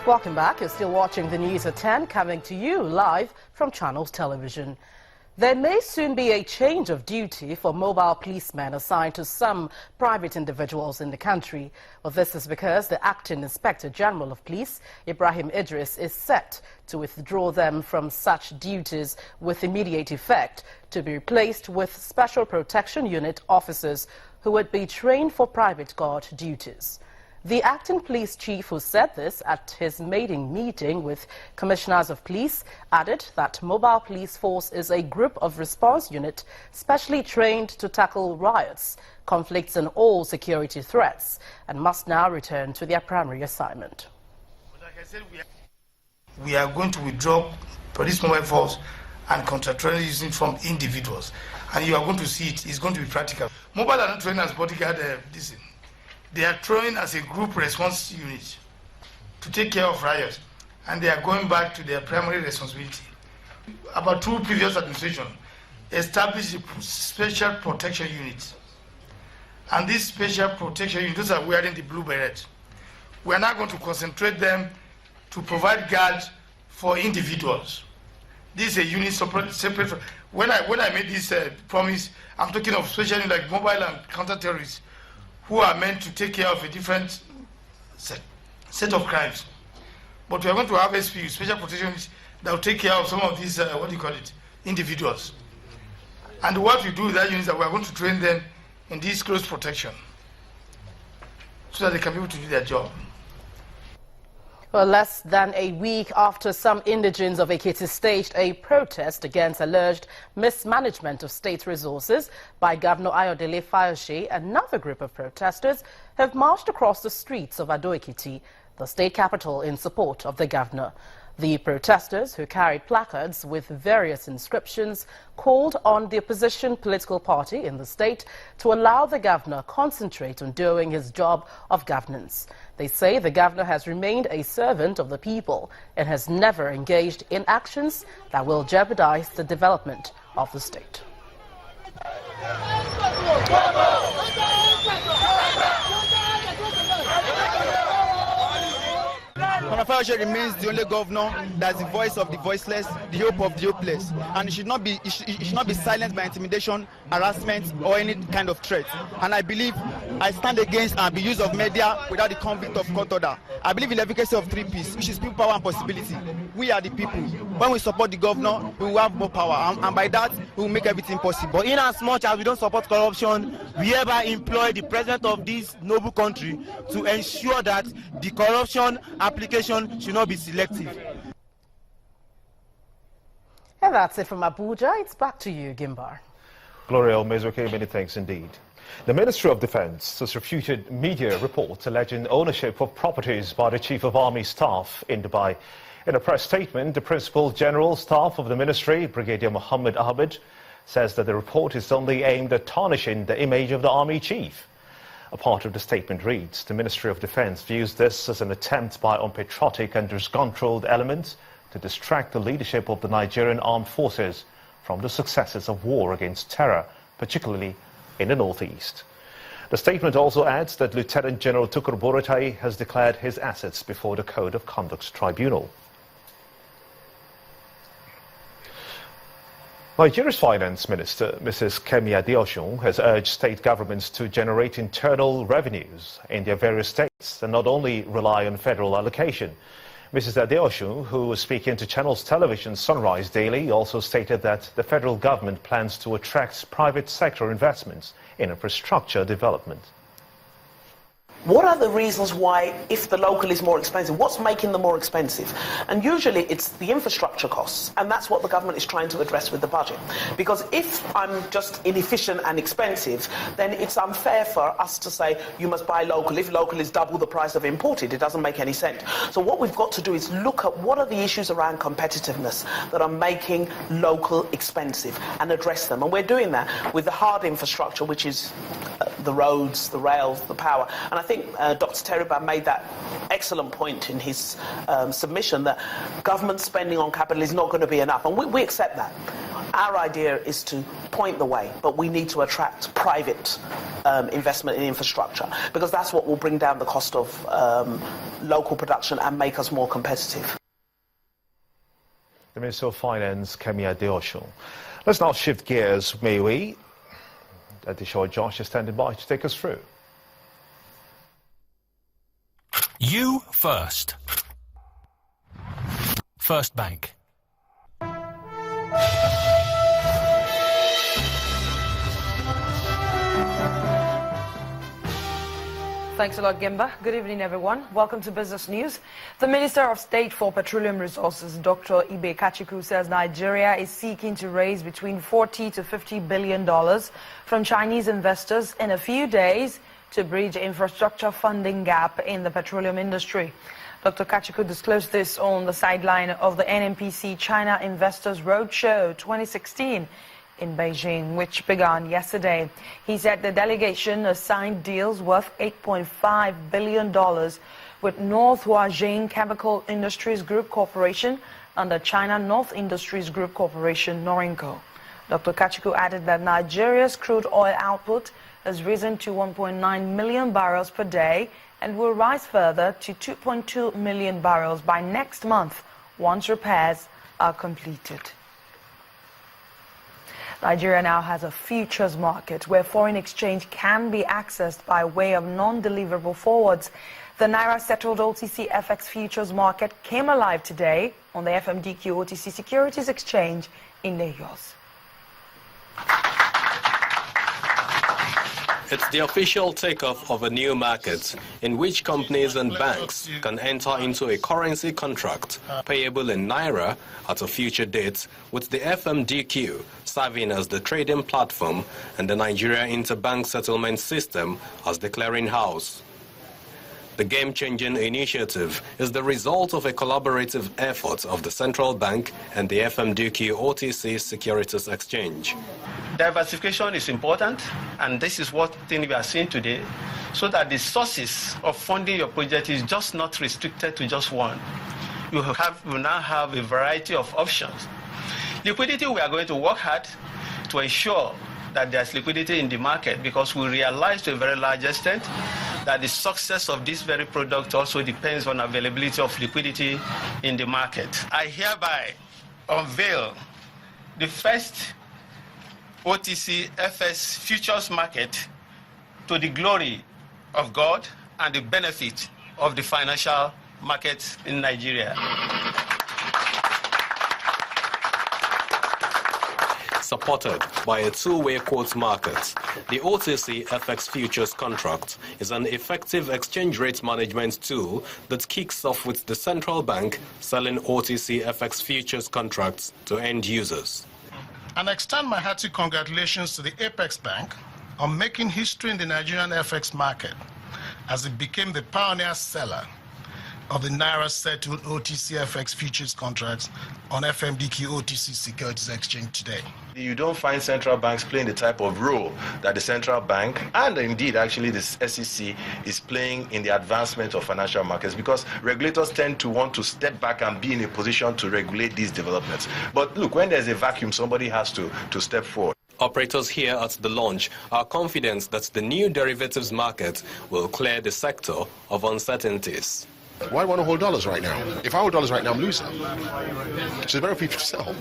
Welcome back. You're still watching the news at 10, coming to you live from Channels Television. There may soon be a change of duty for mobile policemen assigned to some private individuals in the country. Well, this is because the Acting Inspector General of Police, Ibrahim Idris, is set to withdraw them from such duties with immediate effect to be replaced with Special Protection Unit officers who would be trained for private guard duties. The acting police chief who said this at his maiden meeting with commissioners of police added that mobile police force is a group of response unit specially trained to tackle riots, conflicts and all security threats and must now return to their primary assignment. Like I said, we are going to withdraw police mobile force and contractually using from individuals, and you are going to see it's going to be practical. Mobile are not trained as bodyguard. They are trained as a group response unit to take care of riots, and they are going back to their primary responsibility. About two previous administrations established a special protection unit, and this special protection unit, those are wearing the blue beret. We are now going to concentrate them to provide guards for individuals. This is a unit separate. When I made this promise, I'm talking of special units like mobile and counter-terrorists, who are meant to take care of a different set of crimes. But we are going to have SPU, special protection units, that will take care of some of these, individuals. And what we do with that unit is that we are going to train them in this close protection so that they can be able to do their job. Well, less than a week after some indigents of Ekiti staged a protest against alleged mismanagement of state resources by Governor Ayodele Fayose, another group of protesters have marched across the streets of Ado-Ekiti, the state capital, in support of the governor. The protesters, who carried placards with various inscriptions, called on the opposition political party in the state to allow the governor concentrate on doing his job of governance. They say the governor has remained a servant of the people and has never engaged in actions that will jeopardize the development of the state. Governor Fayose remains the only governor that's the voice of the voiceless, the hope of the hopeless, and it should not be silenced by intimidation, harassment, or any kind of threat. And I believe I stand against the use of media without the convict of court order. I believe in the efficacy of 3 Ps, which is people, power, and possibility. We are the people. When we support the governor, we will have more power, and by that, we will make everything possible. But in as much as we don't support corruption, we hereby employ the president of this noble country to ensure that the corruption application should not be selective. And that's it from Abuja. It's back to you, Gimbar. Gloria Almezoke, many thanks indeed. The Ministry of Defense has refuted media reports alleging ownership of properties by the Chief of Army Staff in Dubai. In a press statement, the Principal General Staff of the Ministry, Brigadier Mohammed Ahmed, says that the report is only aimed at tarnishing the image of the Army Chief. A part of the statement reads, the Ministry of Defense views this as an attempt by unpatriotic and disgruntled elements to distract the leadership of the Nigerian armed forces from the successes of war against terror, particularly in the northeast. The statement also adds that Lieutenant General Tukur Buratai has declared his assets before the Code of Conduct Tribunal. Nigeria's Finance Minister, Mrs. Kemi Adeosun, has urged state governments to generate internal revenues in their various states and not only rely on federal allocation. Mrs. Adeosun, who was speaking to Channels Television Sunrise Daily, also stated that the federal government plans to attract private sector investments in infrastructure development. What are the reasons why, if the local is more expensive, what's making them more expensive? And usually it's the infrastructure costs, and that's what the government is trying to address with the budget. Because if I'm just inefficient and expensive, then it's unfair for us to say you must buy local. If local is double the price of imported, it doesn't make any sense. So what we've got to do is look at what are the issues around competitiveness that are making local expensive and address them. And we're doing that with the hard infrastructure, which is the roads, the rails, the power. And I think Dr. Teriba made that excellent point in his submission that government spending on capital is not going to be enough. And we accept that. Our idea is to point the way, but we need to attract private investment in infrastructure, because that's what will bring down the cost of local production and make us more competitive. The Minister of Finance, Kemi Adeosun. Let's now shift gears, may we? Adisha Josh is standing by to take us through. You first. First Bank. Thanks a lot, Gimba. Good evening, everyone. Welcome to Business News. The Minister of State for Petroleum Resources, Dr. Ibe Kachiku, says Nigeria is seeking to raise between $40 to $50 billion from Chinese investors in a few days to bridge infrastructure funding gap in the petroleum industry. Dr. Kachiku disclosed this on the sideline of the NNPC China Investors Roadshow 2016 in Beijing, which began yesterday. He said the delegation has signed deals worth $8.5 billion with North Huajing Chemical Industries Group Corporation and the China North Industries Group Corporation, Norinco. Dr. Kachiku added that Nigeria's crude oil output has risen to 1.9 million barrels per day and will rise further to 2.2 million barrels by next month once repairs are completed. Nigeria now has a futures market where foreign exchange can be accessed by way of non-deliverable forwards. The Naira-settled OTC FX futures market came alive today on the FMDQ OTC Securities Exchange in Lagos. It's the official takeoff of a new market in which companies and banks can enter into a currency contract payable in Naira at a future date, with the FMDQ serving as the trading platform and the Nigeria Interbank Settlement System as the clearinghouse. The game-changing initiative is the result of a collaborative effort of the Central Bank and the FMDQ OTC Securities Exchange. Diversification is important, and this is what we are seeing today, so that the sources of funding your project is just not restricted to just one. You now have a variety of options. Liquidity, we are going to work hard to ensure that there's liquidity in the market, because we realize to a very large extent that the success of this very product also depends on availability of liquidity in the market. I hereby unveil the first OTC FS futures market to the glory of God and the benefit of the financial markets in Nigeria. Supported by a two-way quotes market, the OTC FX futures contract is an effective exchange rate management tool that kicks off with the central bank selling OTC FX futures contracts to end users. And I extend my hearty congratulations to the Apex Bank on making history in the Nigerian FX market, as it became the pioneer seller of the Naira-settled OTC FX futures contracts on FMDQ OTC Securities Exchange today. You don't find central banks playing the type of role that the central bank and indeed actually the SEC is playing in the advancement of financial markets, because regulators tend to want to step back and be in a position to regulate these developments. But look, when there's a vacuum, somebody has to step forward. Operators here at the launch are confident that the new derivatives market will clear the sector of uncertainties. Why do I want to hold dollars right now? If I hold dollars right now, I'm losing. So it's better for people to sell.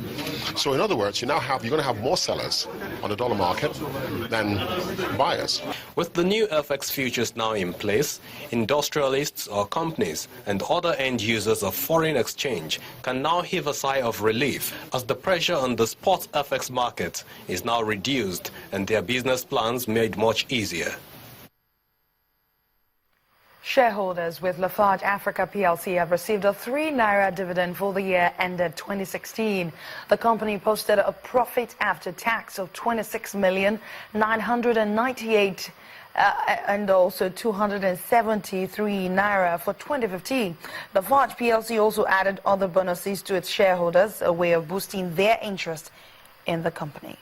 So in other words, you're going to have more sellers on the dollar market than buyers. With the new FX futures now in place, industrialists or companies and other end users of foreign exchange can now heave a sigh of relief, as the pressure on the spot FX market is now reduced and their business plans made much easier. Shareholders with Lafarge Africa plc have received a 3 Naira dividend for the year ended 2016. The company posted a profit after tax of 26,998 and also 273 Naira for 2015. Lafarge plc also added other bonuses to its shareholders, a way of boosting their interest in the company.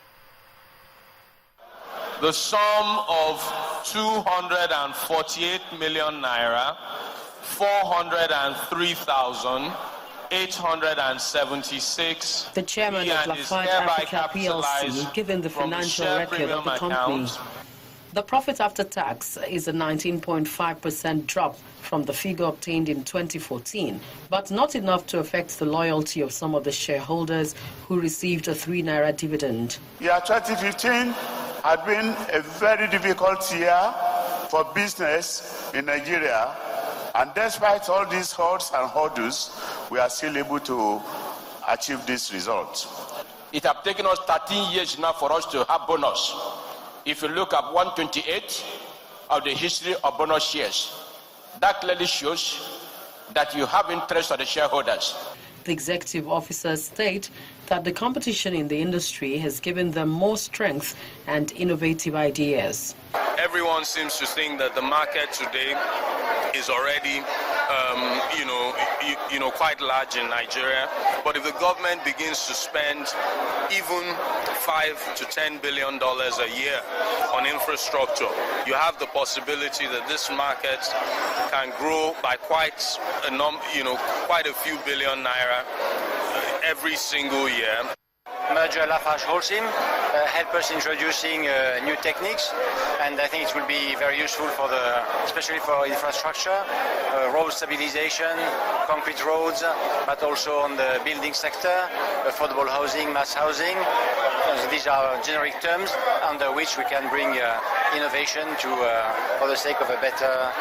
The sum of 248 million naira, 403,8 876. The chairman of Lafarge Africa PLC, given the financial record of the company. The profit after tax is a 19.5% drop from the figure obtained in 2014, but not enough to affect the loyalty of some of the shareholders who received a 3 naira dividend. Year 2015 had been a very difficult year for business in Nigeria, and despite all these hurdles and hurdles, we are still able to achieve this result. It has taken us 13 years now for us to have bonus. If you look at 128 of the history of bonus shares, that clearly shows that you have interest of the shareholders. The executive officers state that the competition in the industry has given them more strength and innovative ideas. Everyone seems to think that the market today is already, quite large in Nigeria. But if the government begins to spend even $5 to $10 billion a year on infrastructure, you have the possibility that this market can grow by quite a few billion naira every single year. Merger Lafarge Holcim help us introducing new techniques, and I think it will be very useful especially for infrastructure, road stabilization, concrete roads, but also on the building sector, affordable housing, mass housing. These are generic terms under which we can bring innovation for the sake of a better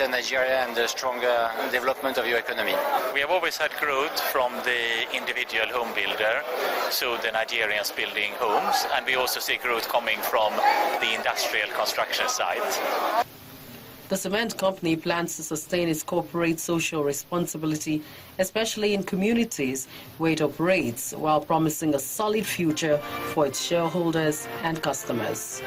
Nigeria and a stronger development of your economy. We have always had growth from the individual home builder, so the Nigerians building homes, and we also see growth coming from the industrial construction side. The cement company plans to sustain its corporate social responsibility, especially in communities where it operates, while promising a solid future for its shareholders and customers.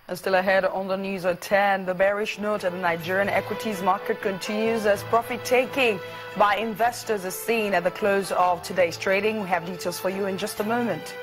And still ahead on the news at 10, the bearish note at the Nigerian equities market continues as profit-taking by investors is seen at the close of today's trading. We have details for you in just a moment.